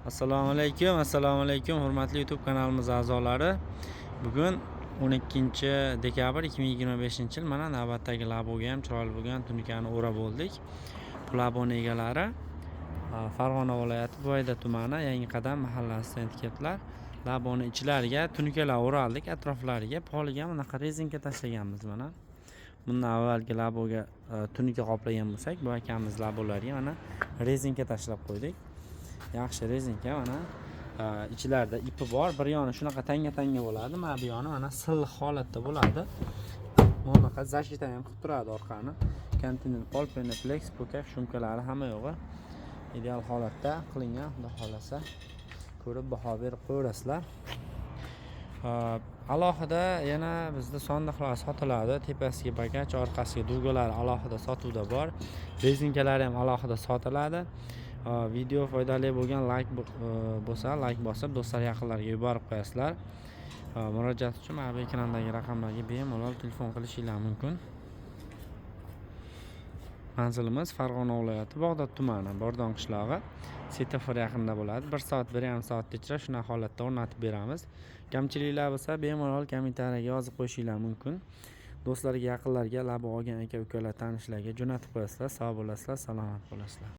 Assalomu alaykum hurmatli YouTube kanalimiz a'zolari. Bugun 12 dekabr 2025-yil. Mana navbatdagi laboga ham chiroyli bo'lgan tunikani o'rab bo'ldik. Bu laboni egalari Farg'ona viloyati Buvayda tumani Yangi Qadam mahallasidan kelibdilar. Laboni ichlariga tunikalar o'raldik, atroflariga poliga bunaqa rezinka tashlaganmiz mana. Bundan avvalgi laboga tunika qoplagan bo'lsak, bu akamiz labolarga mana rezinka tashlab qo'ydik. Yaxshi rezinka mana ichlarida ipi bor. Bir yoni shunaqa tanga bo'ladi, mana bu yoni mana silliq holatda bo'ladi. Bunaqa zashita ham qilib turadi orqani. Continental Pol, Penaplex, Pokak shumkalari hamma yo'g'i ideal holatda qilingan. Xudo xolasa ko'rib baho berib qo'yasizlar. Alohida yana bizda sondiqlar sotiladi. Tepasiga bagaj, orqasiga dugalari alohida sotuvda bor. Rezinkalari ham alohida sotiladi. Video foydali bo'lgan like bo'lsa, like bosib do'stlar yaqinlarga yuborib qo'yasizlar. Murojaat uchun mana bu ekrandagi raqamlarga bemalol telefon qilishingiz mumkin. Manzilimiz Farg'ona viloyati Bog'dod tumani, Bordon qishlog'i. Svetofor yaqinida bo'ladi. 1 soat, 1,5 soat ichida shuna holatda o'rnatib beramiz. Kamchiliklar bo'lsa, bemalol kommentariyaga yozib qo'yishingiz mumkin. Do'stlarga, yaqinlarga, labo olgan aka-ukalar, tanishlarga jo'natib qo'yasizlar. Sog' bo'lasizlar, salomat bo'lasizlar.